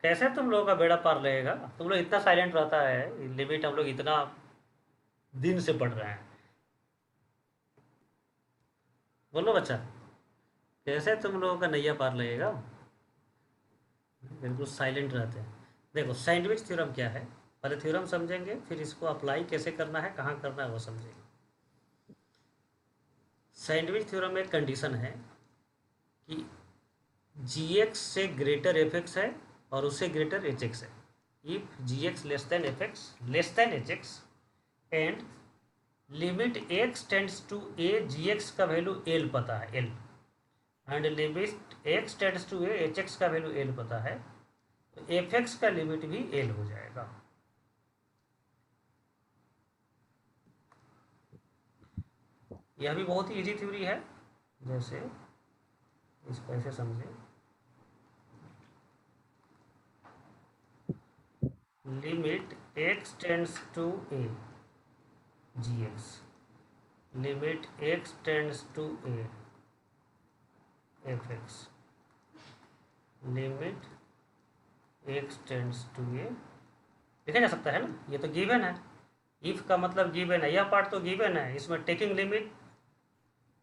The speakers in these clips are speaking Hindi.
कैसे तुम लोगों का बेड़ा पार लगेगा? तुम लोग इतना साइलेंट रहता है, लिमिट हम लोग इतना दिन से पढ़ रहे हैं। बोलो बच्चा, कैसे तुम लोगों का नैया पार लगेगा? बिल्कुल साइलेंट रहते हैं। देखो सैंडविच थ्योरम क्या है, पहले थ्योरम समझेंगे, फिर इसको अप्लाई कैसे करना है, कहाँ करना है, वो समझेंगे। सैंडविच थ्योरम में एक कंडीशन है कि जी एक्स से ग्रेटर एफ एक्स है और उससे ग्रेटर एच एक्स है। If G x less than F X less than H X and limit x tends to A, ji X का वैल्यू एल पता है, L, and limit x tends to A, H X का वैल्यू एल पता है, तो एफ एक्स का लिमिट भी एल हो जाएगा। यह भी बहुत ही इजी थ्योरी है। जैसे इसको ऐसे समझे, limit x tends to A, ji x, limit x tends to a, f x, limit x tends to a, लिखा जा सकता है ना, ये तो गिवन है। इफ का मतलब गिवन है, यह पार्ट तो गिवन है, इसमें टेकिंग लिमिट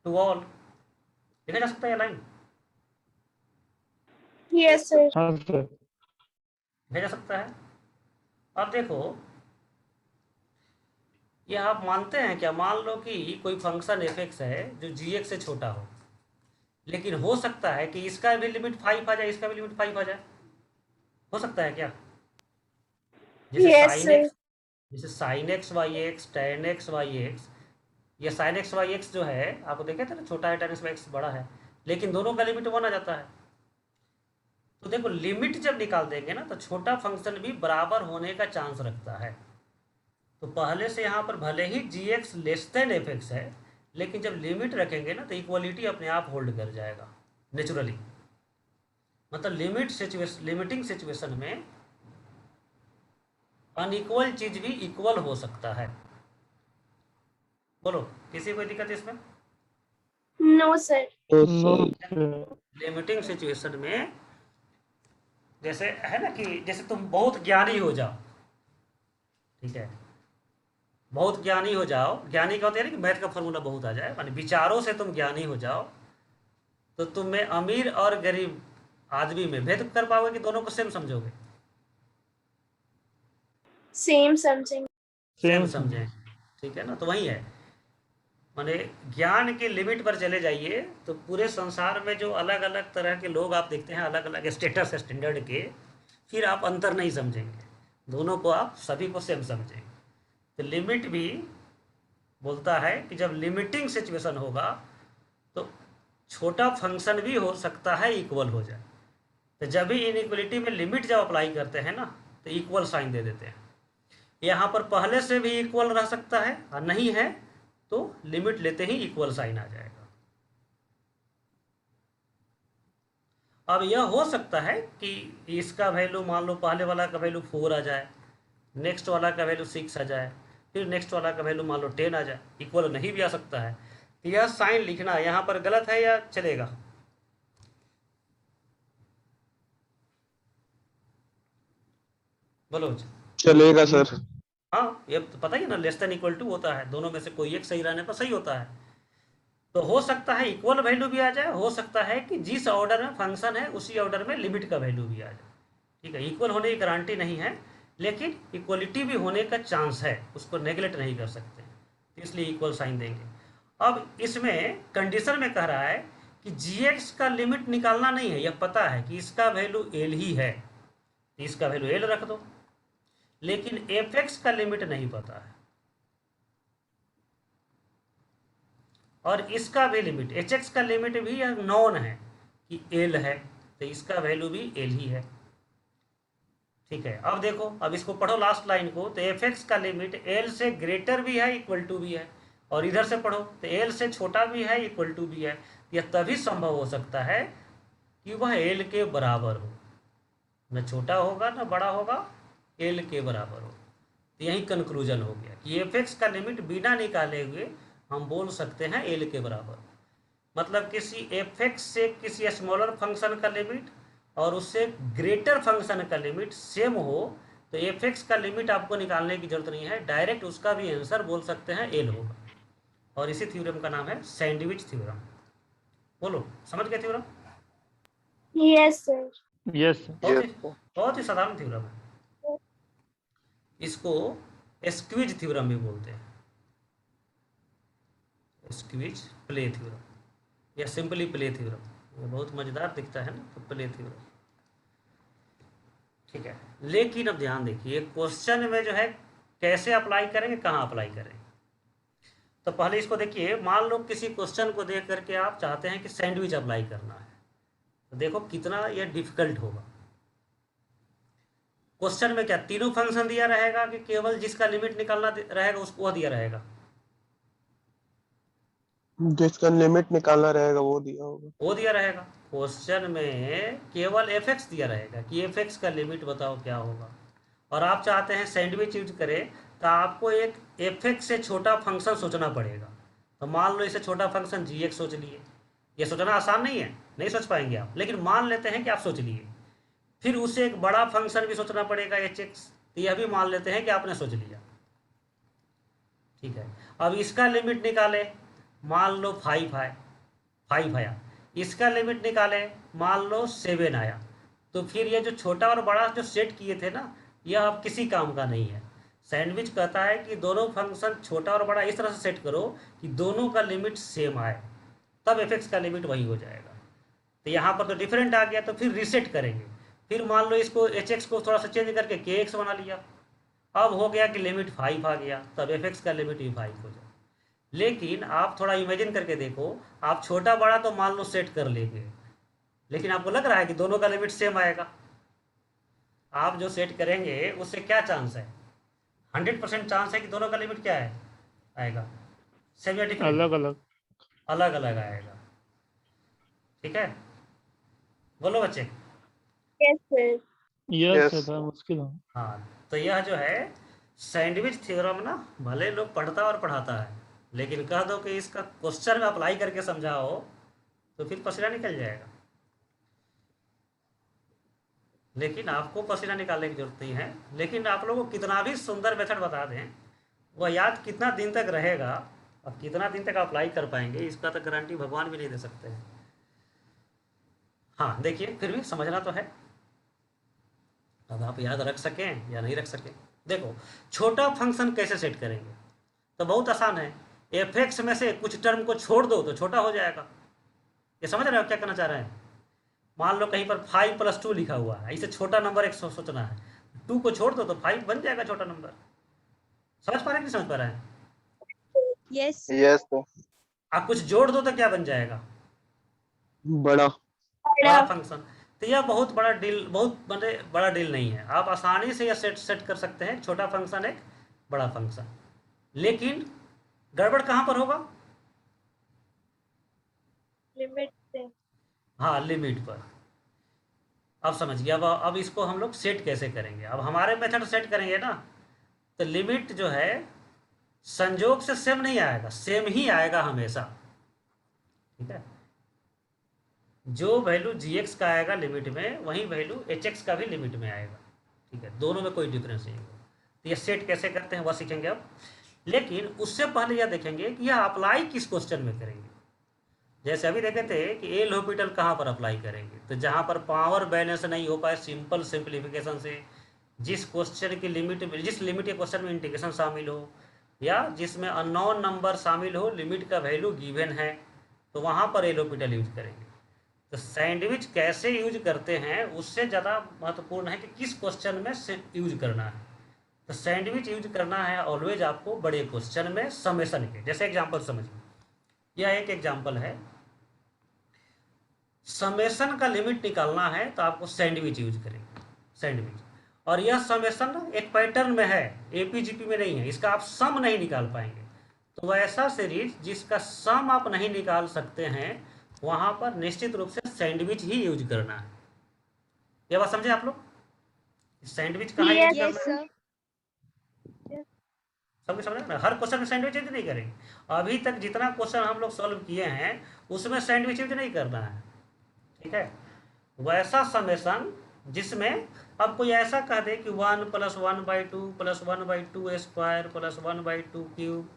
टू ऑल, लिखा जा सकता है लाइन, यस सर। हाँ सर। लिखा जा सकता है। अब देखो, ये आप मानते हैं क्या? मान लो कि कोई फंक्शन एफ एक्स है जो जी एक्स से छोटा हो, लेकिन हो सकता है कि इसका भी लिमिट 5 आ जाए, इसका भी लिमिट 5 आ जाए। हो सकता है क्या? जैसे यस साइन सर। एक्स, जैसे sine X Y X, tan X Y X, ये साइन एक्स वाई एक्स जो है, आपको देखे थे ना, छोटा है, टेन एक्स वाई एक्स बड़ा है, लेकिन दोनों का लिमिट 1 आ जाता है। तो देखो लिमिट जब निकाल देंगे ना, तो छोटा फंक्शन भी बराबर होने का चांस रखता है। तो पहले से यहाँ पर भले ही g x less than F x है, लेकिन जब लिमिट रखेंगे ना, तो इक्वलिटी अपने आप होल्ड कर जाएगा नेचुरली। मतलब लिमिटिंग सिचुएशन में अनइक्वल चीज भी इक्वल हो सकता है। बोलो, किसी कोई दिक्कत इसमें? No sir. No sir. Limiting situation में जैसे है ना, कि जैसे तुम बहुत ज्ञानी हो जाओ, ठीक है, बहुत ज्ञानी हो जाओ, ज्ञानी का होता है ना कि मैथ का फॉर्मूला बहुत आ जाए, मानी विचारों से तुम ज्ञानी हो जाओ, तो तुम में अमीर और गरीब आदमी में भेद कर पाओगे कि दोनों को सेम समझोगे? सेम समझेंगे। सेम समझें, ठीक है ना। तो वही है, माने ज्ञान की लिमिट पर चले जाइए तो पूरे संसार में जो अलग अलग तरह के लोग आप देखते हैं, अलग अलग स्टेटस स्टैंडर्ड के, फिर आप अंतर नहीं समझेंगे, दोनों को आप सभी को सेम समझेंगे। तो लिमिट भी बोलता है कि जब लिमिटिंग सिचुएशन होगा तो छोटा फंक्शन भी हो सकता है इक्वल हो जाए। तो जब भी इनइक्वलिटी में लिमिट जब अप्लाई करते हैं ना, तो इक्वल साइन दे देते हैं। यहाँ पर पहले से भी इक्वल रह सकता है, और नहीं है तो लिमिट लेते ही इक्वल साइन आ जाएगा। अब यह हो सकता है कि इसका वैल्यू मान लो पहले वाला का वैल्यू 4 आ जाए, नेक्स्ट वाला का वैल्यू 6 आ जाए, फिर नेक्स्ट वाला का वैल्यू मान लो 10 आ जाए, इक्वल नहीं भी आ सकता है। तो यह साइन लिखना यहाँ पर गलत है या चलेगा? बोलो। चलेगा सर। हाँ, ये तो पता ही है ना, लेस देन इक्वल टू होता है, दोनों में से कोई एक सही रहने पर सही होता है। तो हो सकता है इक्वल वैल्यू भी आ जाए, हो सकता है कि जिस ऑर्डर में फंक्शन है उसी ऑर्डर में लिमिट का वैल्यू भी आ जाए। ठीक है, इक्वल होने की गारंटी नहीं है, लेकिन इक्वलिटी भी होने का चांस है, उसको नेगलेक्ट नहीं कर सकते, तो इसलिए इक्वल साइन देंगे। अब इसमें कंडीशन में कह रहा है कि जी एक्स का लिमिट निकालना नहीं है, यह पता है कि इसका वैल्यू एल ही है, तो इसका वैल्यू एल रख दो, लेकिन एफ एक्स का लिमिट नहीं पता है, और इसका भी लिमिट एच एक्स का लिमिट भी यह नॉन है कि एल है, तो इसका वैल्यू भी एल ही है। ठीक है, अब देखो, अब इसको पढ़ो लास्ट लाइन को, तो एफ एक्स का लिमिट एल से ग्रेटर भी है, इक्वल टू भी है, और इधर से पढ़ो तो एल से छोटा भी है, इक्वल टू भी है। यह तभी संभव हो सकता है कि वह एल के बराबर हो, न छोटा होगा न बड़ा होगा, एल के बराबर हो। तो यही कंक्लूजन हो गया कि एफ एक्स का लिमिट बिना निकाले हुए हम बोल सकते हैं एल के बराबर। मतलब किसी एफ एक्स से किसी स्मॉलर फंक्शन का लिमिट और उससे ग्रेटर फंक्शन का लिमिट सेम हो, तो एफ एक्स का लिमिट आपको निकालने की जरूरत नहीं है, डायरेक्ट उसका भी आंसर बोल सकते हैं एल होगा। और इसी थ्योरम का नाम है सैंडविच थ्योरम। बोलो, समझ गए theorem? Yes, sir. Yes, sir. बहुत Yes, ही sir. बहुत ही साधारण थ्योरम है। इसको स्क्विज थ्योरम भी बोलते हैं, स्क्विज प्ले थ्योरम या सिंपली प्ले थ्योरम। ये बहुत मजेदार दिखता है ना, तो प्ले थ्योरम, ठीक है। लेकिन अब ध्यान देखिए, क्वेश्चन में जो है कैसे अप्लाई करेंगे, कहाँ अप्लाई करेंगे। तो पहले इसको देखिए, मान लो किसी क्वेश्चन को देख करके आप चाहते हैं कि सैंडविच अप्लाई करना है, तो देखो कितना ये डिफिकल्ट होगा। क्वेश्चन में क्या तीनों फंक्शन दिया रहेगा कि केवल जिसका लिमिट निकालना रहेगा उसको वह दिया रहेगा? जिसका लिमिट निकालना रहेगा वो दिया होगा। वो दिया रहेगा। क्वेश्चन में केवल एफ एक्स दिया रहेगा कि एफ एक्स का लिमिट बताओ क्या होगा, और आप चाहते हैं सैंडविच यूज करें, तो आपको एक एफ एक्स से छोटा फंक्शन सोचना पड़ेगा। तो मान लो इसे छोटा फंक्शन जी एक्स सोच लिए। ये सोचना आसान नहीं है, नहीं सोच पाएंगे आप, लेकिन मान लेते हैं कि आप सोच लिए। फिर उसे एक बड़ा फंक्शन भी सोचना पड़ेगा एच एक्स, तो यह भी मान लेते हैं कि आपने सोच लिया, ठीक है। अब इसका लिमिट निकाले, मान लो 5 आया, इसका लिमिट निकाले, मान लो 7 आया। तो फिर ये जो छोटा और बड़ा जो सेट किए थे ना, यह अब किसी काम का नहीं है। सैंडविच कहता है कि दोनों फंक्शन छोटा और बड़ा इस तरह से सेट करो कि दोनों का लिमिट सेम आए, तब एफ एक्स का लिमिट वही हो जाएगा। तो यहाँ पर तो डिफरेंट आ गया, तो फिर रीसेट करेंगे। फिर मान लो इसको एच एक्स को थोड़ा सा चेंज करके के एक्स बना लिया, अब हो गया कि लिमिट 5 आ गया, तब एफ एक्स का लिमिट भी 5 हो जाए। लेकिन आप थोड़ा इमेजिन करके देखो, आप छोटा बड़ा तो मान लो सेट कर लेंगे, लेकिन आपको लग रहा है कि दोनों का लिमिट सेम आएगा? आप जो सेट करेंगे उससे क्या चांस है? 100% चांस है कि दोनों का लिमिट क्या है आएगा, सेम या डिफरेंट? अलग अलग। अलग अलग आएगा, ठीक है। बोलो बच्चे। Yes, sir. यस Yes, है, थोड़ा sir. मुश्किल है। हाँ, तो यह जो है सैंडविच थ्योरम ना, भले लोग पढ़ता और पढ़ाता है, लेकिन कह दो कि इसका क्वेश्चन में अप्लाई करके समझाओ तो फिर पसीना निकल जाएगा। लेकिन आपको पसीना निकालने की जरूरत नहीं है, लेकिन आप लोगों को कितना भी सुंदर मेथड बता दें, वह याद कितना दिन तक रहेगा, अब कितना दिन तक अप्लाई कर पाएंगे, इसका तो गारंटी भगवान भी नहीं दे सकते हैं। हाँ देखिए, फिर भी समझना तो है, अब आप याद रख सकें या नहीं रख सकें। देखो, छोटा फंक्शन कैसे सेट करेंगे, तो बहुत आसान है। एफ एक्स में से कुछ टर्म को छोड़ दो तो छोटा हो जाएगा। ये समझ रहे हो क्या करना चाह रहे हैं? मान लो कहीं पर 5+2 लिखा हुआ है, इसे छोटा नंबर एक सोचना है, 2 को छोड़ दो तो 5 बन जाएगा छोटा नंबर। समझ पा रहे हैं कि नहीं समझ पा रहे हैं? Yes. Yes, sir. आप कुछ जोड़ दो तो क्या बन जाएगा? बड़ा। बड़ा फंक्शन। तो यह बहुत बड़ा डील, बहुत बड़ा डील नहीं है, आप आसानी से यह सेट कर सकते हैं, छोटा फंक्शन एक बड़ा फंक्शन। लेकिन गड़बड़ कहाँ पर होगा? Limit से. हाँ, लिमिट पर। अब समझिए, अब इसको हम लोग सेट कैसे करेंगे। अब हमारे मेथड सेट करेंगे ना, तो लिमिट जो है संजोग से सेम नहीं आएगा, सेम ही आएगा हमेशा, ठीक है। जो वैल्यू जी एक्स का आएगा लिमिट में, वही वैल्यू एच एक्स का भी लिमिट में आएगा, ठीक है, दोनों में कोई डिफरेंस नहीं होगा। तो ये सेट कैसे करते हैं वह सीखेंगे अब। लेकिन उससे पहले यह देखेंगे कि यह अप्लाई किस क्वेश्चन में करेंगे। जैसे अभी देखे थे कि एल हॉस्पिटल कहाँ पर अप्लाई करेंगे, तो जहाँ पर पावर बैलेंस नहीं हो पाए सिंपल सिंप्लीफिकेशन से, जिस क्वेश्चन की लिमिट में, जिस लिमिट के क्वेश्चन में इंटीग्रेशन शामिल हो, या जिसमें अननोन नंबर शामिल हो, लिमिट का वैल्यू गिवन है, तो वहाँ पर एल हॉस्पिटल यूज करेंगे। तो सैंडविच कैसे यूज करते हैं उससे ज़्यादा महत्वपूर्ण है कि किस क्वेश्चन में यूज करना है। तो सैंडविच यूज करना है ऑलवेज आपको बड़े क्वेश्चन में, समेशन के। जैसे एग्जांपल समझिए, यह एक एग्जांपल है, समेशन का लिमिट निकालना है तो आपको सैंडविच यूज करेंगे, सैंडविच। और यह समेशन एक पैटर्न में है, एपीजीपी में नहीं है, इसका आप सम नहीं निकाल पाएंगे। तो ऐसा सीरीज जिसका सम आप नहीं निकाल सकते हैं, वहां पर निश्चित रूप से सैंडविच ही यूज करना है। यह बात समझे आप लोग? सैंडविच कहाँ यूज Yes, करना है? sir. सबको समझ में? हर क्वेश्चन में सैंडविच यूज नहीं करेंगे। अभी तक जितना क्वेश्चन हम लोग सॉल्व किए हैं उसमें सैंडविच यूज नहीं करना है, ठीक है। वैसा समेशन जिसमें अब कोई ऐसा कह दे कि 1+1/2 +1/2 स्क्वायर +1/2 क्यूब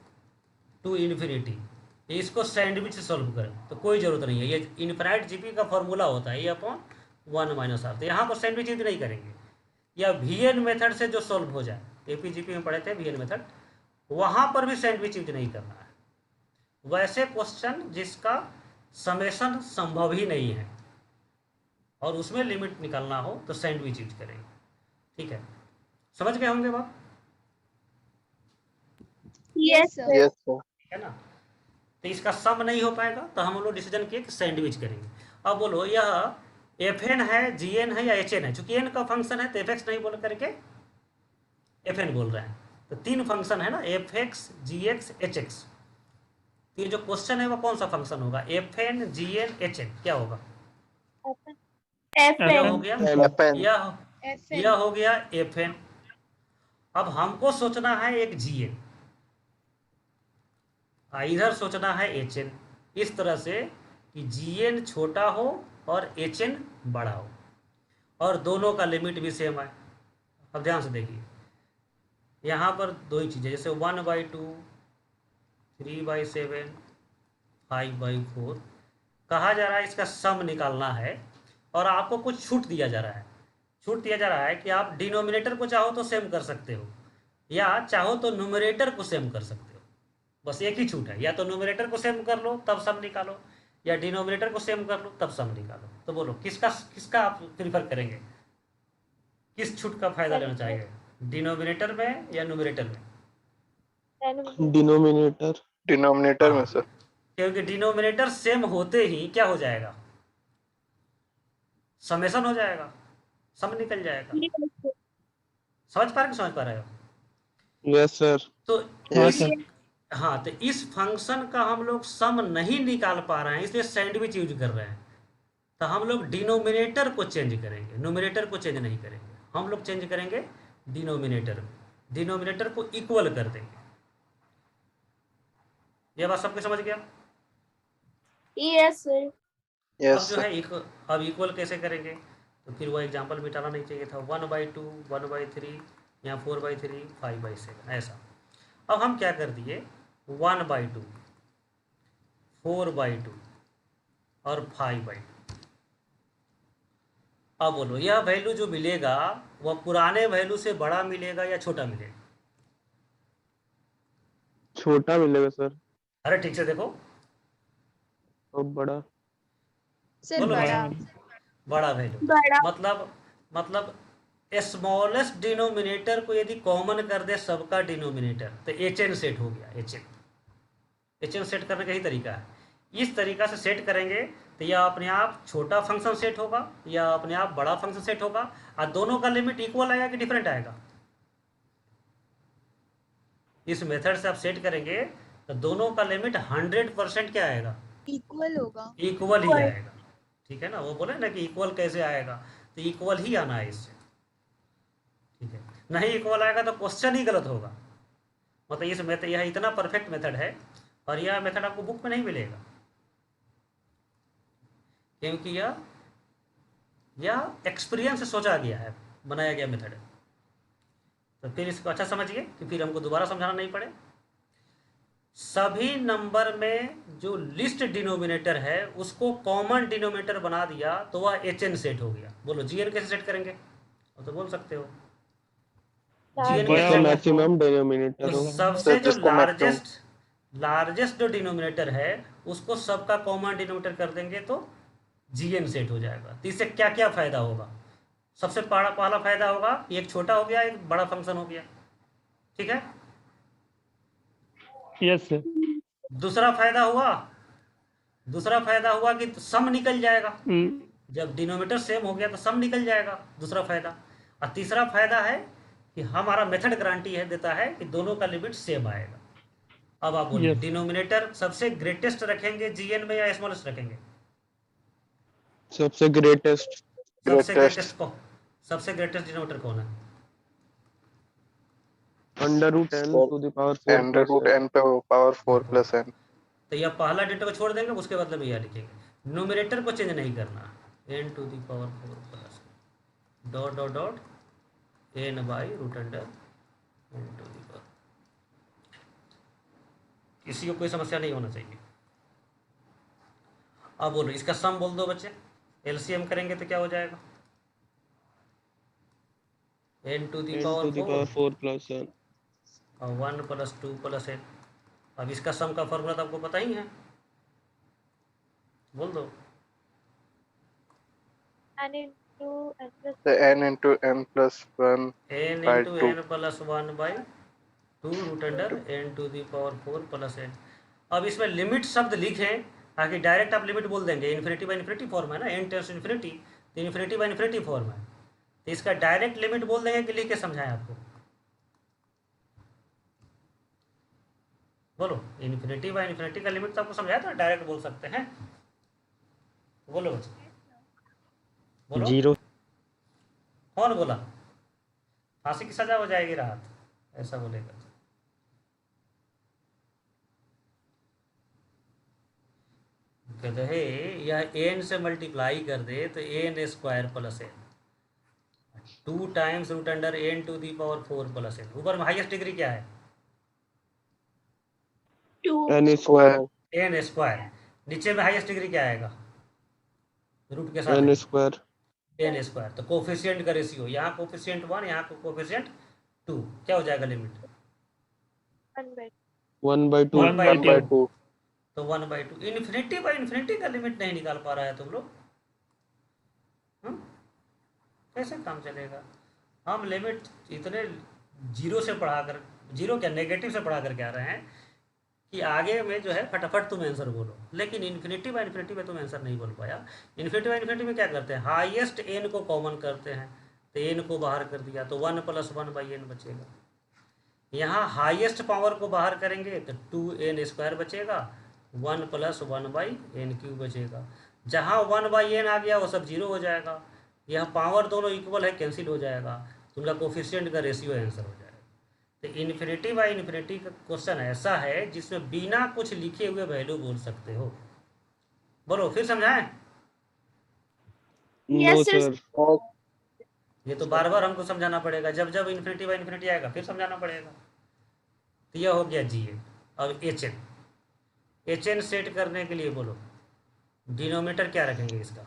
टू इन्फिनिटी, इसको सैंडविच से सॉल्व करें तो कोई ज़रूरत नहीं है। ये इनफाइनाइट जीपी का फॉर्मूला होता है, ये अपॉन 1 - r। तो यहाँ पर सैंडविच यूज नहीं करेंगे, या वीएन मेथड से जो सॉल्व हो जाए, एपीजीपी में पढ़े थे वीएन मेथड, वहाँ पर भी सैंडविच यूज नहीं करना है। वैसे क्वेश्चन जिसका समेशन संभव ही नहीं है और उसमें लिमिट निकालना हो तो सैंडविच यूज करेंगे। ठीक है, समझ गए होंगे बात, Yes, sir. sir. Yes sir. है ना। तो इसका सम नहीं हो पाएगा तो हम लोग डिसीजन किए कि सैंडविच करेंगे। अब बोलो यह एफ एन है, जी एन है या एच एन है। चूंकि एन का फंक्शन है तो एफ एक्स नहीं बोल करके एफ एन बोल रहे हैं। तो तीन फंक्शन है ना, एफ एक्स, जी एक्स, एच एक्स। तो ये जो क्वेश्चन है वो कौन सा फंक्शन होगा, F N, G N, H N, क्या होगा? यह हो FN. गया, FN। यह FN. यह हो गया एफ एन। अब हमको सोचना है एक जी एन, इधर सोचना है एच एन, इस तरह से कि जी एन छोटा हो और एच एन बड़ा हो और दोनों का लिमिट भी सेम है। अब ध्यान से देखिए, यहाँ पर दो ही चीज़ें, जैसे 1/2, 3/7, 5/4 कहा जा रहा है, इसका सम निकालना है और आपको कुछ छूट दिया जा रहा है। छूट दिया जा रहा है कि आप डिनोमिनेटर को चाहो तो सेम कर सकते हो या चाहो तो न्यूमरेटर को सेम कर सकते हो। बस एक ही छूट है, या तो न्यूमरेटर को सेम कर लो तब सम निकालो, या डिनोमिनेटर को सेम कर लो तब सम निकालो। तो बोलो किसका किसका आप प्रीफर करेंगे, किस छूट का फायदा लेना चाहेंगे, डिनोमिनेटर में या न्यूमरेटर में? डिनोमिनेटर। डिनोमिनेटर में हाँ, सर। क्योंकि डिनोमिनेटर सेम होते ही क्या हो जाएगा, समेशन हो जाएगा, सम निकल जाएगा। समझ पा रहे हो? Yes sir. तो हाँ इस सर। हाँ, तो इस फंक्शन का हम लोग सम नहीं निकाल पा रहे हैं, इसलिए सैंडविच यूज कर रहे हैं। तो हम लोग डिनोमिनेटर को चेंज करेंगे, न्यूमरेटर को चेंज नहीं करेंगे। हम लोग चेंज करेंगे डिनोमिनेटर में, डिनोमिनेटर को इक्वल कर देंगे। यह बात सबके समझ गया? Yes, sir. अब यस जो सर। है अब इक्वल कैसे करेंगे, तो फिर वो एग्जाम्पल मिटाना नहीं चाहिए था। 1/2, 1/3, या 4/3, 5/7 ऐसा। अब हम क्या कर दिए, 1/2, 4/2 और 5/2। अब बोलो यह वैल्यू जो मिलेगा वह पुराने वैल्यू से बड़ा मिलेगा या छोटा मिलेगा? छोटा मिलेगा सर। अरे ठीक से देखो, और बड़ा। Sir, बोलो बड़ा. बड़ा वैल्यू। बड़ा. मतलब स्मॉलेस्ट डिनोमिनेटर को यदि कॉमन कर दे सबका डिनोमिनेटर तो एच एन सेट हो गया। एच एन सेट करने का ही तरीका है। इस तरीका से सेट करेंगे तो यह अपने आप छोटा फंक्शन सेट होगा या अपने आप बड़ा फंक्शन सेट होगा, और दोनों का लिमिट इक्वल आएगा कि डिफरेंट आएगा। इस मेथड से आप सेट करेंगे तो दोनों का लिमिट 100% क्या आएगा, Equal होगा. इक्वल ही आएगा। ठीक है ना, वो बोले ना कि इक्वल कैसे आएगा, तो इक्वल ही आना है इससे। ठीक है, नहीं इक्वल आएगा तो क्वेश्चन ही गलत होगा। मतलब इस मेथड, यह इतना परफेक्ट मेथड है और यह मेथड आपको बुक में नहीं मिलेगा, क्योंकि यह एक्सपीरियंस से सोचा गया है, बनाया गया मेथड है। तो फिर इसको अच्छा समझिए कि फिर हमको दोबारा समझाना नहीं पड़े। सभी नंबर में जो लिस्ट डिनोमिनेटर है उसको कॉमन डिनोमिनेटर बना दिया तो वह एच एन सेट हो गया। बोलो जी एन कैसे सेट करेंगे, और तो बोल सकते हो जी एन बड़ा कैसे इसका होगा। मैक्सिमम डिनोमिनेटर तो होगा। सबसे जो जिसको maximum- लार्जेस्ट जो डिनोमिनेटर है उसको सबका कॉमन डिनोमिनेटर कर देंगे तो जीएन सेट हो जाएगा। तो इससे क्या क्या फायदा होगा, सबसे पहला फायदा होगा कि एक छोटा हो गया, एक बड़ा फंक्शन हो गया। ठीक है, यस सर। दूसरा फायदा हुआ कि सम निकल जाएगा। जब डिनोमिनेटर सेम हो गया तो सम निकल जाएगा, दूसरा फायदा। और तीसरा फायदा है कि हमारा मेथड गारंटी है, देता है कि दोनों का लिमिट सेम आएगा। अब आप बोलिए Yes. डिनोमिनेटर सबसे ग्रेटेस्ट रखेंगे जीएन में या स्मॉलेस्ट रखेंगे? सबसे ग्रेटेस्ट। सबसे ग्रेटेस्ट डिनोमिनेटर कौन है? √n to the power 4 √n पे पावर 4 + n। तो यह पहला डिनोमिनेटर को छोड़ देंगे, उसके बदले में यह लिखेंगे। न्यूमरेटर को चेंज नहीं करना, N to the power 4 plus dot dot dot N by root under N to the power. किसी को कोई समस्या नहीं होना चाहिए। अब बोलो इसका सम बोल दो बच्चे, एलसीएम करेंगे तो क्या हो जाएगा, N to the n power to the 4 power 4 plus n. और 1 प्लस 2 प्लस एन। अब इसका सम का फॉर्मूला तो आपको पता ही है, बोल दो। n into n plus The n into n plus 1 N by into 2 N plus 1 by 2 root under N to the power 4 plus N. अब इसमें लिमिट शब्द लिखें ताकि डायरेक्ट आप लिमिट बोल देंगे, इन्फिनिटी बाई इन्फिनिटी फॉर्म है ना, एन टेंस इन्फिनिटी, तो इन्फिनिटी बाई इन्फिनिटी फॉर्म है, तो इसका डायरेक्ट लिमिट बोल देंगे कि लिख के समझाएं आपको, बोलो। इन्फिनिटी बाई इन्फिनिटी का लिमिट तो आपको समझाया था, डायरेक्ट बोल सकते हैं, बोलो बच्चे, बोलो। 0 कौन बोला, फांसी की सजा हो जाएगी राहत, ऐसा बोलेगा। कहते हैं यह एन से मल्टीप्लाई कर दे तो N square plus N 2 times root under N to the power 4 plus N. ऊपर में हाईएस्ट डिग्री क्या है, 2 n square. एन स्क्वायर, नीचे में हाईएस्ट डिग्री क्या आएगा, रूट के साथ n है square. N square. तो कोफिशिएंट का रेशियो, यहाँ कोफिशिएंट 1, यहाँ कोफिशिएंट 2, क्या हो जाएगा limit, 1 by 1 by 2. 1 by 1 by 2 तो 1/2। इन्फिनिटी बाई इन्फिनिटी का लिमिट नहीं निकाल पा रहा है तुम लोग, कैसे काम चलेगा। हम लिमिट इतने जीरो से पढ़ाकर, जीरो क्या नेगेटिव से पढ़ा करके आ रहे हैं कि आगे में जो है फटाफट तुम आंसर बोलो, लेकिन इन्फिनिटी बाई इन्फिनिटी में तुम आंसर नहीं बोल पाया। इन्फिनिटी बाई इन्फिनिटी में क्या करते हैं, हाईएस्ट एन को कॉमन करते हैं, तो एन को बाहर कर दिया तो 1 प्लस 1 बाई एन बचेगा। यहाँ हाईएस्ट पावर को बाहर करेंगे तो 2n स्क्वायर बचेगा, 1 प्लस 1 बाई एन क्यूब बचेगा। जहाँ 1 बाई एन आ गया वो सब जीरो हो जाएगा, यह पावर दोनों इक्वल है, कैंसिल हो जाएगा, तुम्हारा कोफिशिएंट का रेशियो आंसर हो जाएगा। तो इन्फिनिटी बाई इन्फिनिटी का क्वेश्चन ऐसा है जिसमें बिना कुछ लिखे हुए वैल्यू बोल सकते हो, बोलो फिर समझाएं। No Yes, sir. sir. ये तो बार बार हमको समझाना पड़ेगा, जब जब इन्फिनिटी बाई इन्फिनिटी आएगा फिर समझाना पड़ेगा। तो यह हो गया जी ए। अब एच एन सेट करने के लिए बोलो डिनोमीटर क्या रखेंगे इसका,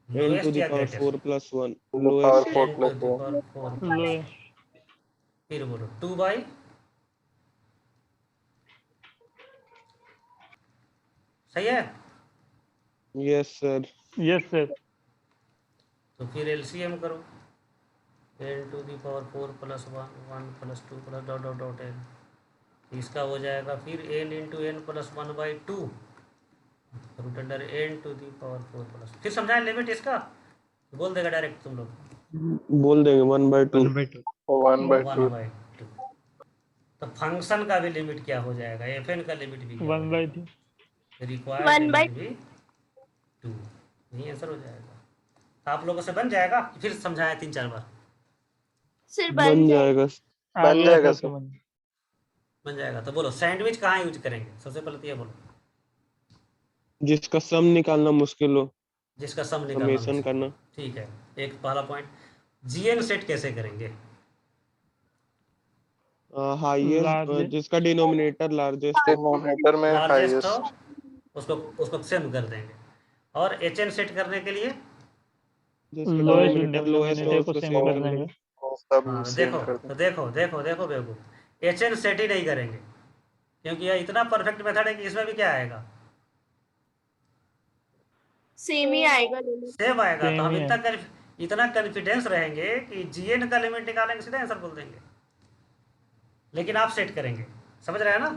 n to लोएस्ट the या power greatest, 4 plus 1. to the Lowest. power 4 10 to plus the 1 power 4 lowest फिर बोलो 2 बाई, सही है। Yes sir. यस सर तो फिर एलसीएम करो, N to the power 4 plus 1, 1 plus 2 plus dot dot dot N, इसका हो जाएगा फिर N into N plus 1/2 root under N to the power 4 plus, फिर समझाएं लिमिट इसका, बोल देगा डायरेक्ट तुम लोग, बोल देंगे 1 by 2. 1 by 2 1 by 2 1/2। तो फंक्शन का भी लिमिट क्या हो जाएगा, एफ एन का लिमिट भी 1 by 2 रिक्वायर्ड 1 by लिमिट भी 2, यही आंसर हो जाएगा। तो आप लोगों से बन जाएगा, फिर समझाएं 3-4 बार, sir बन जाएगा. आ बन गया जाएगा सर सर। समझ। बन जाएगा। तो बोलो सैंडविच कहाँ यूज करेंगे, सबसे पहले तो ये बोलो, जिसका सम निकालना मुश्किल हो, जिसका सम निकालना समेशन मुश्किल। करना. ठीक है, एक पहला पॉइंट। जीएन सेट कैसे करेंगे, हाईएस्ट Largest. जिसका डिनोमिनेटर लार्जेस्ट हो. डिनोमिनेटर में लार्जेस्ट हो हाईएस्ट उसको उसको सेम कर देंगे। और एच एन सेट करने के लिए, जिसका लोएस्ट डिनोमिनेटर लोएस्ट हो डिनोमिनेटर को उसको सेम सेम कर कर देंगे। देंगे. सब हाँ सेम देखो, कर तो दें। देखो बेवकूफ, एच एन सेट ही नहीं करेंगे क्योंकि यह इतना परफेक्ट मेथड है कि इसमें भी क्या आएगा, सेम ही आएगा लिमिट। सेम आएगा। तो Same हम ही इतना कॉन्फिडेंस रहेंगे कि जीएन का लिमिट निकालेंगे सीधा आंसर बोल देंगे। लेकिन आप सेट करेंगे, समझ रहे हैं ना,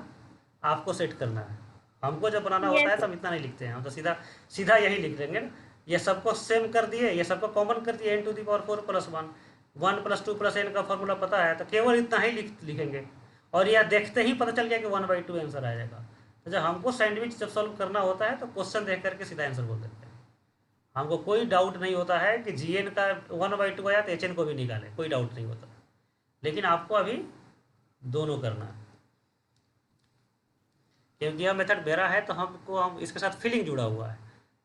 आपको सेट करना है, हमको जब बनाना होता है तो हम इतना नहीं लिखते हैं, हम तो सीधा सीधा यही लिख देंगे ना, ये सबको सेम कर दिए, ये सबको कॉमन कर दिए, N to the power 4 plus 1, 1 plus 2 plus N का फॉर्मूला पता है तो केवल इतना ही लिखेंगे, और यह देखते ही पता चल गया कि 1/2 आंसर आ जाएगा। तो जब हमको सैंडविच जब सॉल्व करना होता है तो क्वेश्चन देख करके सीधा आंसर बोल देते हैं, हमको कोई डाउट नहीं होता है कि जीएन का 1/2 आया तो एचएन को भी निकाले, कोई डाउट नहीं होता। लेकिन आपको अभी दोनों करना है, क्योंकि यह मेथड मेरा है तो हम इसके साथ फीलिंग जुड़ा हुआ है,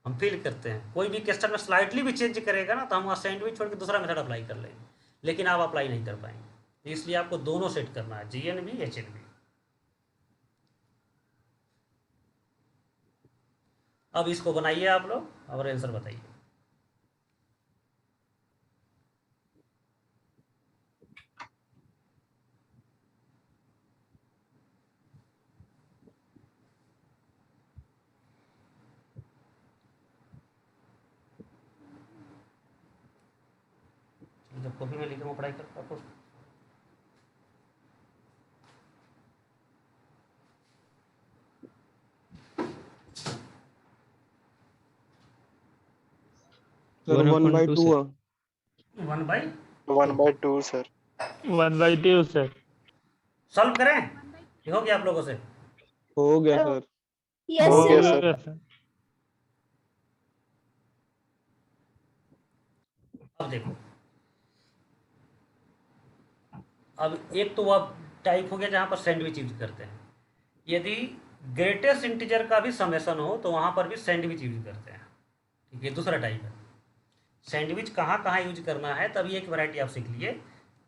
हम फील करते हैं। कोई भी क्वेश्चन में स्लाइटली भी चेंज करेगा ना तो हम वहाँ सैंडविच छोड़ के दूसरा मेथड अप्लाई कर लेंगे, लेकिन आप अप्लाई नहीं कर पाएंगे। इसलिए आपको दोनों सेट करना है, GN भी HN भी। अब इसको बनाइए आप लोग और आंसर बताइए। जब कॉपी में लिखूंगा पढ़ाई कर आपको। Sir 1/2 1 by 1/2 sir. 1/2 sir. Solve करें, ये हो गया आप लोगों से? हो गया सर। यस हो गया सर। सर। सर। अब देखो, अब एक तो वह टाइप हो गया जहां पर सैंडविच यूज करते हैं। यदि ग्रेटेस्ट इंटीजर का भी समेसन हो तो वहां पर भी सैंडविच यूज करते हैं। ठीक है, दूसरा टाइप है। सैंडविच कहाँ कहाँ यूज करना है, तभी एक वैरायटी आप सीख लिए,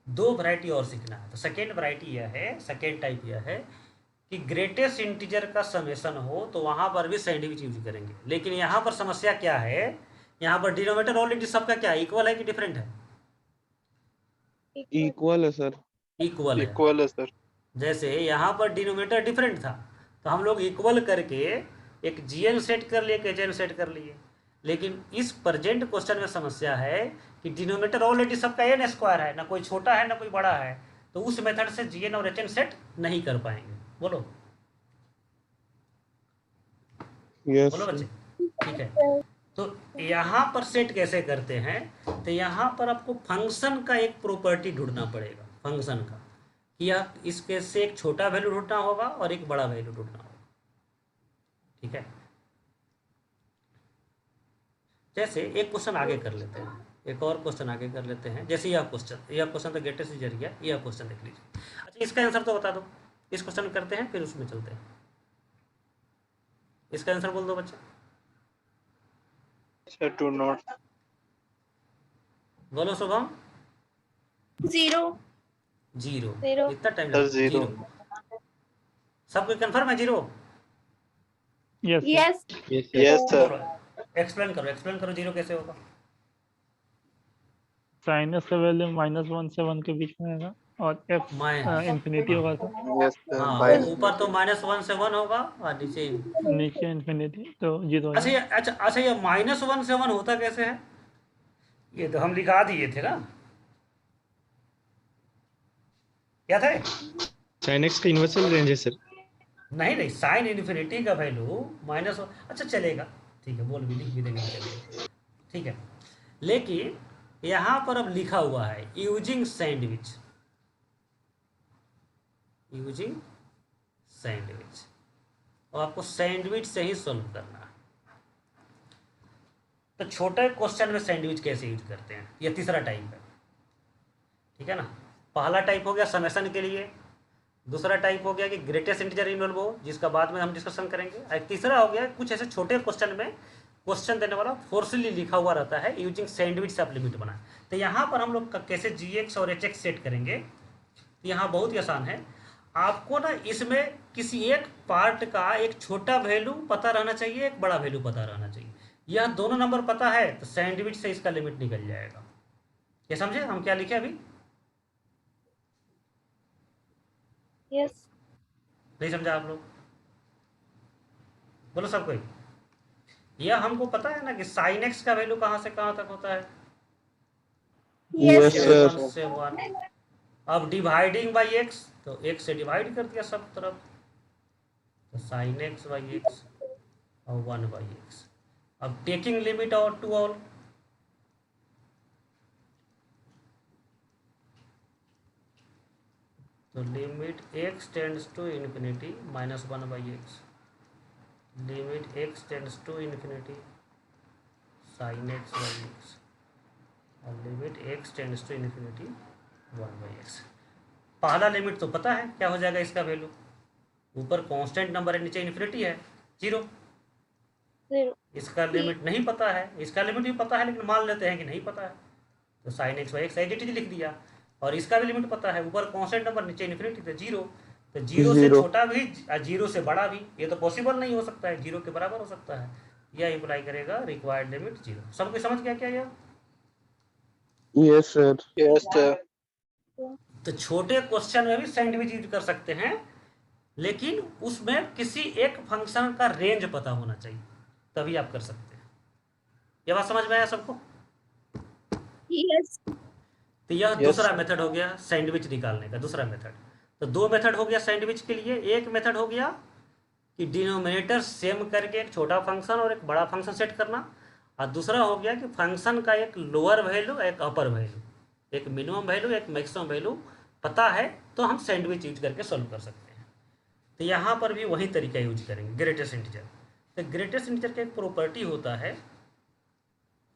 2 वैरायटी और सीखना है। तो सेकेंड वैरायटी यह है, सेकेंड टाइप यह है कि ग्रेटेस्ट इंटीजर का समेसन हो तो वहां पर भी सैंडविच यूज करेंगे। लेकिन यहाँ पर समस्या क्या है, यहाँ पर डिनोमिनेटर ऑलरेडी सबका क्या है, इक्वल है कि डिफरेंट है? इक्वल है सर। इक्वल है। Equal है sir. जैसे यहाँ पर डिनोमिनेटर डिफरेंट था तो हम लोग इक्वल करके एक GN सेट कर लिए, एक HN सेट कर लिए। लेकिन इस प्रेजेंट क्वेश्चन में समस्या है कि डिनोमिनेटर ऑलरेडी सबका n² है, ना कोई छोटा है ना कोई बड़ा है, तो उस मेथड से GN और HN सेट नहीं कर पाएंगे। बोलो यस बोलो बच्चे। सर। ठीक है, तो यहाँ पर सेट कैसे करते हैं, तो यहाँ पर आपको फंक्शन का एक प्रॉपर्टी ढूंढना पड़ेगा, फंक्शन का, कि आप इसके से एक छोटा वैल्यू ढूंढना होगा और एक बड़ा वैल्यू ढूंढना होगा। ठीक है, जैसे एक क्वेश्चन आगे कर लेते हैं, एक और क्वेश्चन आगे कर लेते हैं। जैसे यह क्वेश्चन तो ग्रेटेस्ट इंटीजर गया, यह क्वेश्चन देख लीजिए। अच्छा, इसका आंसर तो बता दो, इस क्वेश्चन करते हैं फिर उसमें चलते हैं। इसका आंसर बोल दो बच्चा। Sir 2 not. बोलो शुभम। 0 जीरो। Zero. इतना टाइम Sir, लगा? zero. सबको कंफर्म है 0? Yes yes Yes sir. Explain करो 0 कैसे होगा। साइनस का वैल्यू -1 से 1 के बीच में रहेगा और f माइनस इंफिनिटी होगा तो Yes sir. हाँ, By ऊपर तो -1 से 1 होगा और नीचे नीचे इंफिनिटी तो 0 हो अच्छा जाएगा। ये अच्छा ये -1 से 1 होता कैसे है? ये तो हम लिखा दिए थे ना, क्या था? sin x का यूनिवर्सल रेंज है सर। नहीं साइन इन्फिनिटी का वैल्यू -1, अच्छा चलेगा, ठीक है, बोल भी लिख भी देंगे, चलेगा, ठीक है। लेकिन यहाँ पर अब लिखा हुआ है यूजिंग सैंडविच, और आपको सैंडविच से ही सॉल्व करना है। तो छोटे क्वेश्चन में सैंडविच कैसे यूज करते हैं, यह तीसरा टाइप है। ठीक है ना, पहला टाइप हो गया समेसन के लिए, दूसरा टाइप हो गया कि ग्रेटेस्ट इंटीजर इन्वॉल्व हो, जिसका बाद में हम डिस्कशन करेंगे। और तीसरा हो गया कुछ ऐसे छोटे क्वेश्चन में क्वेश्चन देने वाला फोर्सली लिखा हुआ रहता है, यूजिंग सैंडविच से आप लिमिट बनाए। तो यहाँ पर हम लोग कैसे GX और HX सेट करेंगे, तो यहाँ बहुत ही आसान है। आपको ना इसमें किसी एक पार्ट का एक छोटा वैल्यू पता रहना चाहिए, एक बड़ा वैल्यू पता रहना चाहिए। यह दोनों नंबर पता है तो सैंडविच से इसका लिमिट निकल जाएगा। ये समझे हम क्या लिखे अभी? यस नहीं समझा आप लोग? बोलो सब कोई। यह हमको पता है ना कि साइन एक्स का वैल्यू कहाँ से कहाँ तक होता है? Yes yes sir. 1 से 1। अब डिवाइडिंग बाई एक्स, तो x से डिवाइड कर दिया सब तरफ, तो साइन एक्स बाई एक्स और 1 बाई एक्स। अब टेकिंग लिमिट और टू ऑल, तो limit x tends to infinity -1 by x, limit x tends to infinity sine x by x, और limit x tends to infinity 1 by x. पहला लिमिट तो पता है क्या हो जाएगा इसका वैल्यू, ऊपर कांस्टेंट नंबर है नीचे इन्फिनिटी है 0। 0. इसका लिमिट नहीं पता है, इसका लिमिट भी पता है लेकिन मान लेते हैं कि नहीं पता है, तो sine X Y X as it is लिख दिया। और इसका भी लिमिट पता है, ऊपर कांस्टेंट नंबर नीचे इन्फिनिटी, तो 0, तो 0 से 0 छोटा भी 0 से बड़ा भी, ये तो पॉसिबल नहीं हो सकता है, 0 के बराबर हो सकता है। यह इम्प्लाई करेगा रिक्वायर्ड लिमिट 0। सब कोई समझ गया क्या यह? Yes sir. Yes, sir. तो छोटे क्वेश्चन में भी सैंडविच यूज कर सकते हैं, लेकिन उसमें किसी एक फंक्शन का रेंज पता होना चाहिए, तभी आप कर सकते हैं। ये बात समझ में आया सबको? Yes. तो यह Yes, दूसरा sir. मेथड हो गया सैंडविच निकालने का, दूसरा मेथड। तो दो मेथड हो गया सैंडविच के लिए। एक मेथड हो गया कि डिनोमिनेटर सेम करके एक छोटा फंक्शन और एक बड़ा फंक्शन सेट करना, और दूसरा हो गया कि फंक्शन का एक लोअर वैल्यू एक अपर वैल्यू, एक मिनिमम वैल्यू एक मैक्सिमम वैल्यू पता है तो हम सैंडविच यूज करके सॉल्व कर सकते हैं। तो यहाँ पर भी वही तरीका यूज करेंगे, ग्रेटेस्ट इंटीजर। तो ग्रेटेस्ट इंटीजर का एक प्रॉपर्टी होता है,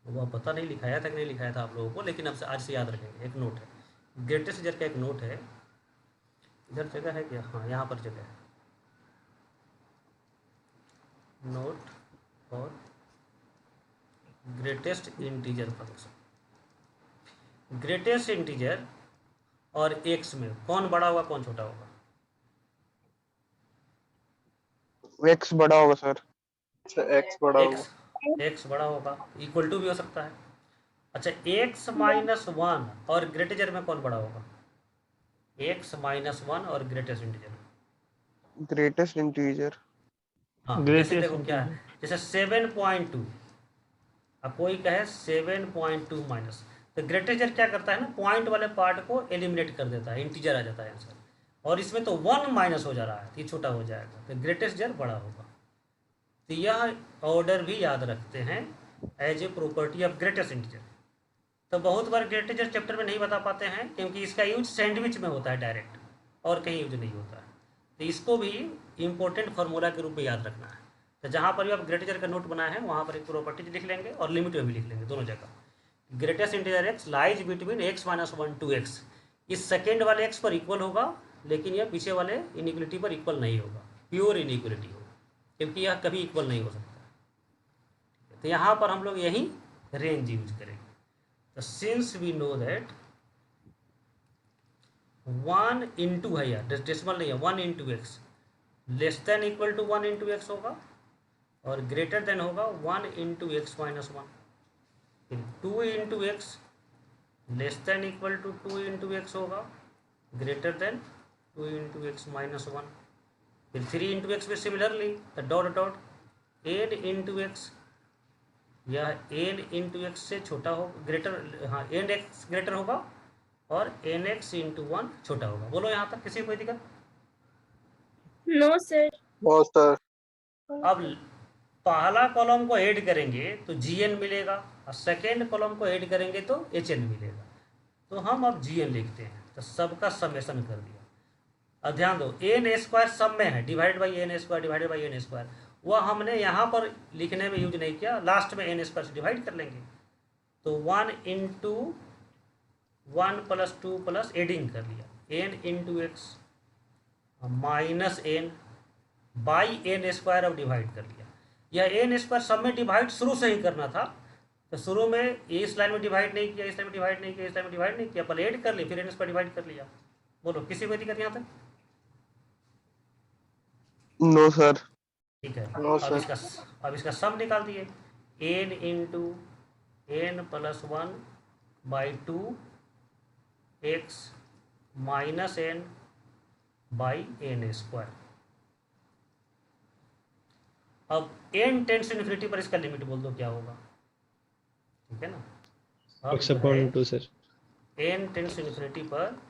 वो पता नहीं लिखाया था कि नहीं लिखाया था आप लोगों को, लेकिन अब से आज से याद रखेंगे। एक नोट है ग्रेटेस्ट इंटीजर का, एक नोट है, इधर जगह है क्या? हाँ यहाँ पर जगह है, नोट और greatest integer function. Greatest integer और एक्स में कौन बड़ा होगा कौन छोटा होगा? एक्स बड़ा होगा सर। Sir, X बड़ा होगा। एक्स बड़ा होगा, इक्वल टू भी हो सकता है। अच्छा, एक्स माइनस वन और ग्रेटेस्ट में कौन बड़ा होगा? एक्स माइनस वन और ग्रेटेस्ट इंटीजर। Greatest integer. हाँ, Greatest जैसे देखो क्या है, integer। जैसे 7.2, अब कोई कहे 7.2 माइनस, तो ग्रेटेस्ट क्या करता है ना, पॉइंट वाले पार्ट को एलिमिनेट कर देता है, इंटीजर आ जाता है आंसर। और इसमें तो 1 माइनस हो जा रहा है, तो ये छोटा हो जाएगा, तो ग्रेटेस्ट जर बड़ा होगा। तो यह ऑर्डर भी याद रखते हैं as a property of greatest integer. तो बहुत बार ग्रेटेस्ट चैप्टर में नहीं बता पाते हैं, क्योंकि इसका यूज सैंडविच में होता है डायरेक्ट, और कहीं यूज नहीं होता है। तो इसको भी इम्पोर्टेंट फार्मूला के रूप में याद रखना है। तो जहाँ पर भी आप ग्रेटेस्ट का नोट बनाए हैं वहाँ पर एक प्रॉपर्टीज लिख लेंगे और लिमिट में भी लिख लेंगे, दोनों जगह। Greatest integer x lies between x minus one two x, इस सेकेंड वाले एक्स पर इक्वल होगा, लेकिन यह पीछे वाले इनिक्वलिटी पर इक्वल नहीं होगा, प्योर इनिक्वलिटी होगा, क्योंकि यह कभी इक्वल नहीं हो सकता। तो यहाँ पर हम लोग यही रेंज यूज करेंगे। तो since we know that 1 into है, यार डेसिमल नहीं है, 1 into x less than equal to 1 into x होगा, और ग्रेटर देन होगा 1 इंटू एक्स माइनस वन। फिर 2 into x less than equal to 2 into x होगा, greater than 2 into x minus one. फिर 3 इंटू एक्स में similarly dot dot n into x, यह एन इंटू एक्स से छोटा हो, ग्रेटर, हाँ एन एक्स ग्रेटर होगा, और एन एक्स इंटू वन छोटा होगा। बोलो यहाँ तक किसी को कोई दिक्कत? No, sir. No, sir. अब पहला कॉलम को ऐड करेंगे तो जीएन मिलेगा, और सेकेंड कॉलम को ऐड करेंगे तो एचएन मिलेगा। तो हम अब जीएन लिखते हैं, तो सबका समेशन कर दिया। अब ध्यान दो, एन स्क्वायर सब में है, divide by N square, divided by N square, वह हमने यहाँ पर लिखने में यूज नहीं किया, लास्ट में एन स्क्वायर से डिवाइड कर लेंगे। तो 1 इंटू 1 प्लस 2 प्लस एडिंग कर लिया, N into x minus N by N square, अब डिवाइड कर लिया। यह एन स्क्वायर सब में डिवाइड शुरू से ही करना था, तो शुरू में इस लाइन में डिवाइड नहीं किया, इस लाइन में डिवाइड नहीं किया, इस लाइन में डिवाइड नहीं किया, पहले ऐड कर ली, फिर एन स्क्वायर डिवाइड कर लिया। बोलो किसी को दिक्कत यहाँ तक? No sir. ठीक है। No, अब sir. इसका सम निकाल दिए, N into N plus one by 2 X minus N by N square. अब एन टेंड्स टू इन्फिनिटी पर इसका लिमिट बोल दो क्या होगा, ठीक है ना? अब x upon 2 sir. N tends to infinity पर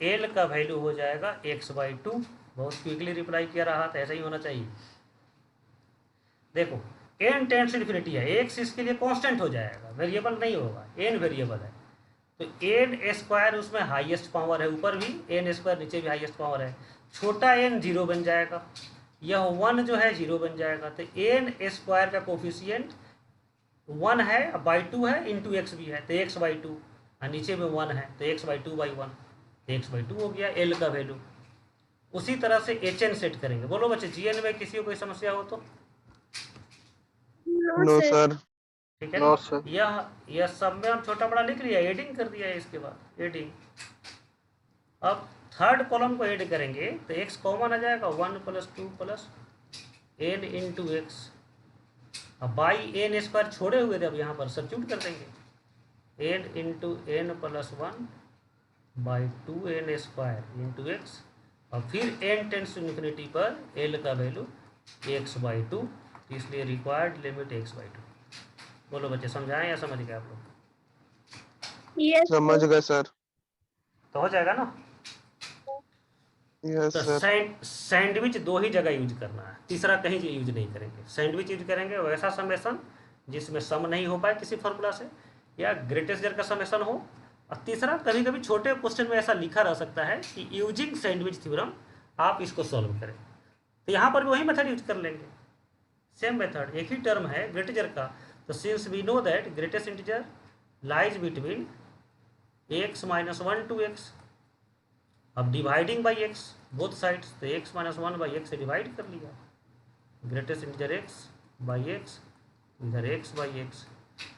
एल का वैल्यू हो जाएगा एक्स बाई 2। बहुत क्विकली रिप्लाई किया रहा था, ऐसा ही होना चाहिए। देखो एन टेंड्स टू इन्फिनिटी है, एक्स इसके लिए कांस्टेंट हो जाएगा, वेरिएबल नहीं होगा, एन वेरिएबल है। तो एन स्क्वायर उसमें हाईएस्ट पावर है, ऊपर भी एन स्क्वायर नीचे भी हाईएस्ट पावर है, छोटा एन 0 बन जाएगा, यह 1 जो है 0 बन जाएगा। तो एन स्क्वायर का कोफिशिएंट 1 है, बाई 2 है, इंटू एक्स भी है, तो एक्स बाई 2, और नीचे में 1 है, तो एक्स बाई 2 बाई 1, तो एक्स बाई 2 हो गया एल का वैल्यू। उसी तरह से एच एन सेट करेंगे। बोलो बच्चे, जी एन में किसी को कोई समस्या हो तो? No, no sir. सर। ठीक है नो ना? सर। यह सब में हम छोटा बड़ा लिख लिया, एडिंग कर दिया है इसके बाद, एडिंग। अब थर्ड कॉलम को ऐड करेंगे तो x कॉमन आ जाएगा, 1 + 2 + n इंटू एक्स। अब बाई एन स्क्वायर छोड़े हुए थे, अब यहाँ पर सब्स्टिट्यूट कर देंगे, n into N + 1 by 2n² into X. और फिर n टेंड्स टू इन्फिनिटी पर l का वैल्यू x/2, इसलिए रिक्वायर्ड लिमिट x/2। बोलो बच्चे, समझाएं या समझ गए आप लोग? Yes, समझ sir. गए सर। तो हो जाएगा ना? यस तो सर। सैंडविच 2 ही जगह यूज करना है, तीसरा कहीं यूज नहीं करेंगे। सैंडविच यूज करेंगे वैसा समेशन जिसमें सम नहीं हो पाए किसी फॉर्मूला से, या ग्रेटेस्ट जर का समेशन हो। और तीसरा, कभी कभी छोटे क्वेश्चन में ऐसा लिखा रह सकता है कि यूजिंग सैंडविच थ्योरम आप इसको सॉल्व करें, तो यहाँ पर भी वही मेथड यूज कर लेंगे, सेम मेथड, एक ही टर्म है ग्रेटेजर का। तो since we know that greatest integer lies between x - 1 to x, अब dividing by x both sides, तो x - 1/x से डिवाइड कर लिया, greatest integer x by x, इधर x बाई x।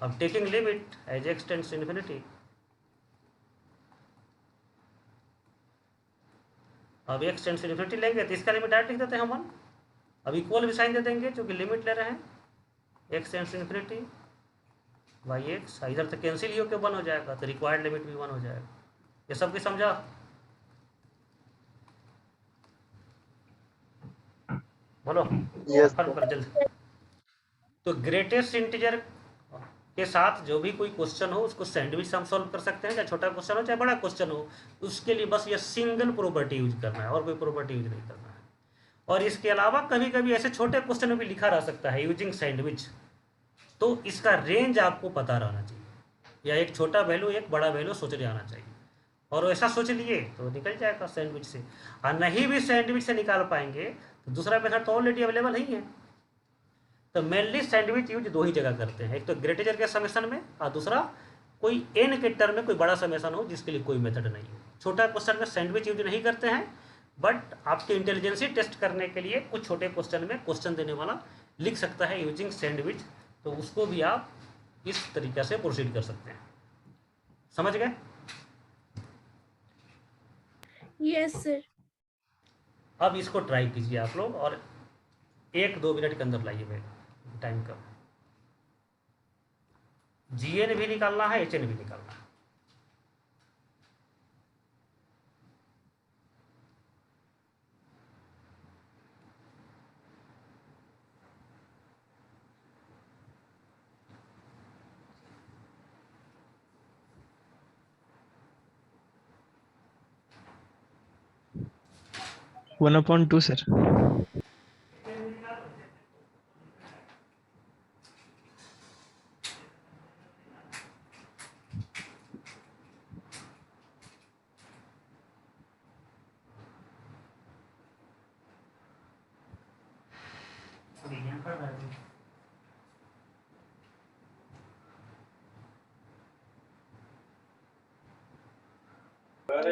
अब taking limit as x tends to infinity, अब x टेंड्स टू इन्फिनिटी लेंगे तो इसका लिमिट डायरेक्ट लिख देते हैं हम 1। अब इक्वल भी साइन दे देंगे क्योंकि लिमिट ले रहे हैं, x tends to infinity by x, इधर से कैंसिल ही होकर 1 हो जाएगा, तो रिक्वायर्ड लिमिट भी 1 हो जाएगा। ये सब कुछ समझा? बोलो Yes, फर्क कर जल्दी। तो ग्रेटेस्ट इंटीजर के साथ जो भी कोई क्वेश्चन हो उसको सैंडविच से हम सॉल्व कर सकते हैं, चाहे छोटा क्वेश्चन हो चाहे बड़ा क्वेश्चन हो। उसके लिए बस ये सिंगल प्रॉपर्टी यूज करना है और कोई प्रॉपर्टी यूज नहीं करना है। और इसके अलावा कभी कभी ऐसे छोटे क्वेश्चन में भी लिखा रह सकता है यूजिंग सैंडविच, तो इसका रेंज आपको पता रहना चाहिए, या एक छोटा वैल्यू एक बड़ा वैल्यू सोचने आना चाहिए, और ऐसा सोच लिए तो निकल जाएगा सैंडविच से। और नहीं भी सैंडविच से निकाल पाएंगे तो दूसरा मेथड तो ऑलरेडी अवेलेबल ही है। तो मेनली सैंडविच यूज 2 ही जगह करते हैं, एक तो ग्रेटेजर के समेशन में, और दूसरा कोई n के टर्म में कोई बड़ा समेशन हो जिसके लिए कोई मेथड नहीं हो। छोटा क्वेश्चन में सैंडविच यूज नहीं करते हैं, बट आपके इंटेलिजेंसी टेस्ट करने के लिए कुछ छोटे क्वेश्चन में क्वेश्चन देने वाला लिख सकता है यूजिंग सैंडविच, तो उसको भी आप इस तरीके से प्रोसीड कर सकते हैं। समझ गए? Yes, sir. अब इसको ट्राई कीजिए आप लोग, और 1-2 मिनट के अंदर लाइए, टाइम कम। GN भी निकालना है, HN भी निकालना है। One upon two sir.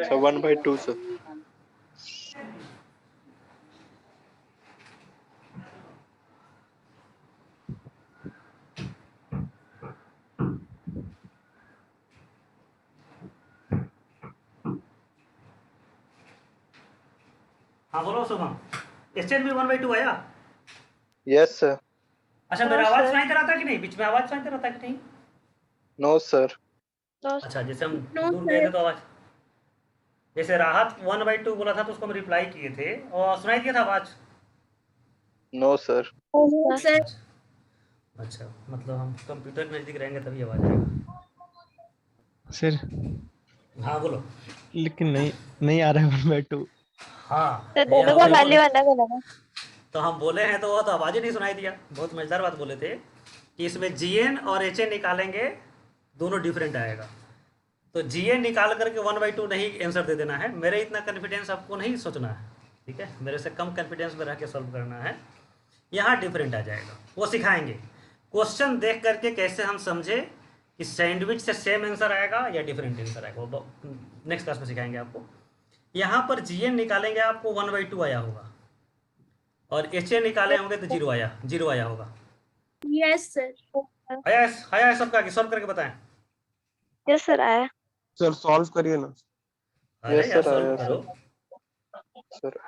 so 1/2 sir. हाँ बोलो शुभम, HN भी 1/2 आया? Yes sir. अच्छा, मेरा आवाज सुनाई दे रहा था कि नहीं? बीच में आवाज सुनाई दे रहा था कि नहीं? No sir. अच्छा, जैसे हम No, दूर गए थे sir. तो आवाज, जैसे राहत 1/2 बोला था तो उसको हम रिप्लाई किए थे और सुनाई दिया था आवाज? No sir. No, sir. अच्छा, मतलब हम कंप्यूटर के नजदीक रहेंगे तभी आवाज आएगा। सर हाँ बोलो। लेकिन नहीं आ रहा है 1/2। हाँ, तो दोनों का वैल्यू अलग अलग है। तो हम बोले हैं तो वो तो आवाज ही नहीं सुनाई दिया। बहुत मजेदार बात बोले थे कि इसमें GN और HN निकालेंगे, दोनों डिफरेंट आएगा। तो GN निकाल करके 1/2 नहीं आंसर दे देना है, मेरे इतना कॉन्फिडेंस आपको नहीं सोचना है, ठीक है? मेरे से कम कॉन्फिडेंस में रह के सॉल्व करना है। यहाँ डिफरेंट आ जाएगा, वो सिखाएंगे। क्वेश्चन देख करके कैसे हम समझे कि सैंडविच से सेम आंसर आएगा या डिफरेंट आंसर आएगा, वो नेक्स्ट क्लास में सिखाएंगे आपको। यहाँ पर GN निकालेंगे आपको 1/2 आया होगा, और HN निकाले होंगे तो 0 आया होगा। Yes, sir. आया है सबका कि सॉल्व करके बताएं? यस सर आया। सर सॉल्व करिए ना। अरे Yes, यार sir, सॉल्व आया, करो। सर।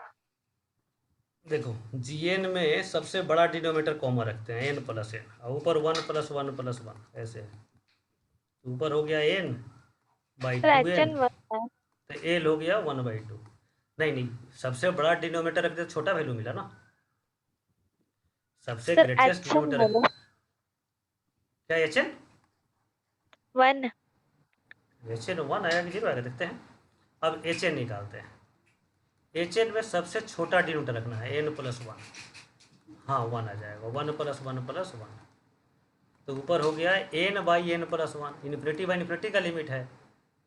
देखो जीएन में सबसे बड़ा डिनोमिनेटर कॉमन रखते हैं n प्लस एन, और ऊपर 1 प्लस 1 प्लस 1 ऐसे। ऊपर हो गया n by sir 2n, HN 1 है। तो एल हो गया 1/2। नहीं, सबसे बड़ा डिनोमिनेटर रखते छोटा वैल्यू मिला ना। सबसे सर ग्रेटेस्ट HN डिनोमिनेटर बोलो। क्या HN 1। HN 1 आया कि 0 आएगा देखते हैं। अब HN निकालते हैं। HN में सबसे छोटा डिनोमिनेटर रखना है n प्लस 1। हाँ 1 आ जाएगा, 1 प्लस 1 प्लस 1। तो ऊपर हो गया n by n plus 1, infinity by infinity का लिमिट है,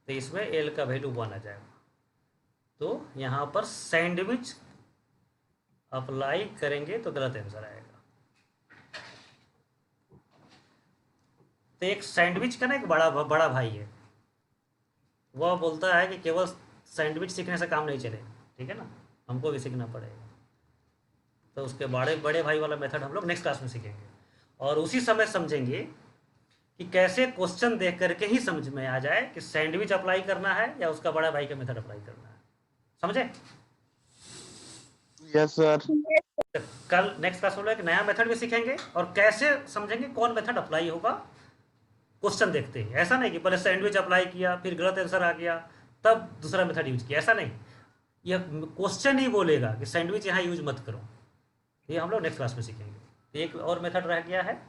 तो इसमें l का वैल्यू 1 आ जाएगा। तो यहाँ पर सैंडविच अप्लाई करेंगे तो गलत आंसर आएगा। तो एक सैंडविच का ना एक बड़ा बड़ा भाई है, वह बोलता है कि केवल सैंडविच सीखने से काम नहीं चले, ठीक है ना, हमको भी सीखना पड़ेगा। तो उसके बड़े बड़े भाई वाला मेथड हम लोग नेक्स्ट क्लास में सीखेंगे, और उसी समय समझेंगे कि कैसे क्वेश्चन देख करके ही समझ में आ जाए कि सैंडविच अप्लाई करना है या उसका बड़ा भाई का मेथड अप्लाई करना है। समझे? Yes sir. तो कल नेक्स्ट क्लास में एक नया मेथड भी सीखेंगे और कैसे समझेंगे कौन मेथड अप्लाई होगा क्वेश्चन देखते ही। ऐसा नहीं कि पहले सैंडविच अप्लाई किया फिर गलत आंसर आ गया तब दूसरा मेथड यूज किया, ऐसा नहीं। यह क्वेश्चन ही बोलेगा कि सैंडविच यहाँ यूज मत करो। ये हम लोग नेक्स्ट क्लास में सीखेंगे। एक और मेथड रह गया है,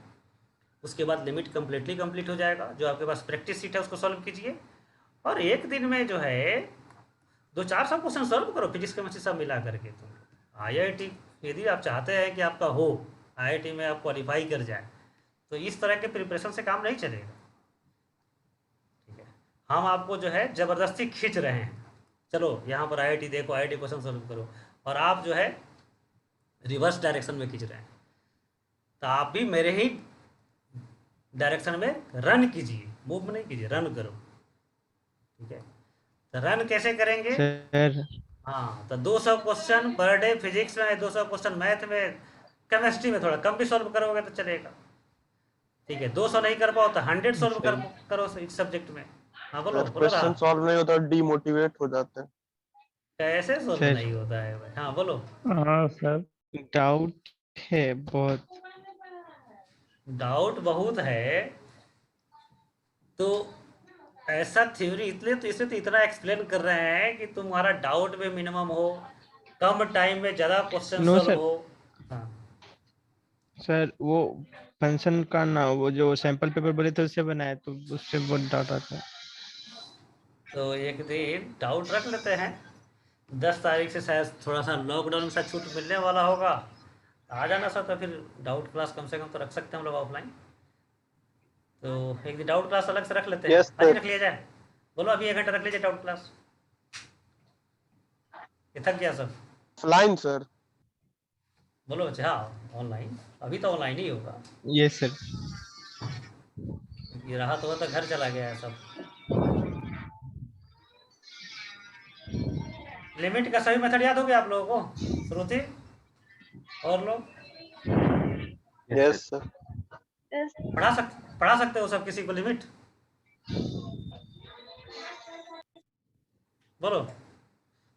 उसके बाद लिमिट कम्प्लीटली कंप्लीट हो जाएगा। जो आपके पास प्रैक्टिस सीट है उसको सॉल्व कीजिए, और एक दिन में जो है 200-400 क्वेश्चन सॉल्व करो फिजिक्स केमिस्ट्री सब मिला करके। तुम IIT यदि आप चाहते हैं कि आपका हो IIT में आप क्वालिफाई कर जाए, तो इस तरह के प्रिपरेशन से काम नहीं चलेगा, ठीक है। हम आपको जो है ज़बरदस्ती खींच रहे हैं, चलो यहाँ पर IIT देखो, IIT क्वेश्चन सॉल्व करो, और आप जो है रिवर्स डायरेक्शन में खींच रहे हैं। तो आप भी मेरे ही डायरेक्शन में रन कीजिए, मूव नहीं कीजिए, रन करो, ठीक है। तो रन कैसे करेंगे? सर हाँ, तो 200 क्वेश्चन पर डे फिजिक्स में, 200 क्वेश्चन मैथ में, केमिस्ट्री में थोड़ा कम भी सॉल्व करोगे तो चलेगा, ठीक है। 200 नहीं कर पाओ तो 100 सॉल्व करो इस सब्जेक्ट में। हाँ बोलो बोलो क्वेश्चन राम। सॉल्व नहीं होता डिमोटिवेट हो जाते हैं। कैसे सॉल्व सर। नहीं होता है भाई? हाँ बोलो। हाँ सर। डाउट है बहुत। डाउट बहुत है तो ऐसा थ्योरी इसलिए तो इसे तो इतना एक्सप्लेन कर रहे हैं कि तुम्हारा डाउट में मिनिमम हो, कम टाइम में ज़्यादा क्वेश्चन नो सॉल्व सर। हो। हाँ सर वो फंक्शन का ना, वो जो सैंपल पेपर बोले थे उससे बनाया, तो उससे बहुत डाउट आता है। तो एक दिन डाउट रख लेते हैं, 10 तारीख से शायद थोड़ा सा लॉकडाउन में शायद छूट मिलने वाला होगा, आ जाना सर, तो फिर डाउट क्लास कम से कम तो रख सकते हैं हम लोग ऑफलाइन। तो एक दिन डाउट क्लास अलग से रख लेते हैं। Yes, आज sir. रख लिया जाए, बोलो अभी 1 घंटा रख लीजिए डाउट क्लास। ये थक गया सब, ऑफलाइन सर। बोलो बच्चे। हाँ ऑनलाइन, अभी तो ऑनलाइन ही होगा। Yes sir. ये रहा तो घर चला गया है सब। लिमिट का सही मेथड याद हो गया आप लोगों को? श्रुति और लोग Yes, sir. पढ़ा सकते हो सब किसी को लिमिट? बोलो।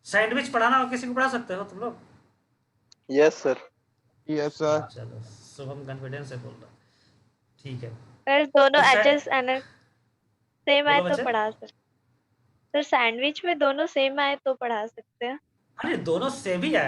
सैंडविच पढ़ाना हो किसी को पढ़ा सकते हो तुम लोग? Yes, sir. Yes sir. चलो शुभम कॉन्फिडेंस से बोल रहा, ठीक है। सर दोनों तो एचएस एंड सेम आए बोलो तो बच्चे। पढ़ा सकते। सर सैंडविच में दोनों सेम आए तो पढ़ा सकते हैं। अरे दोनों सेम ही आया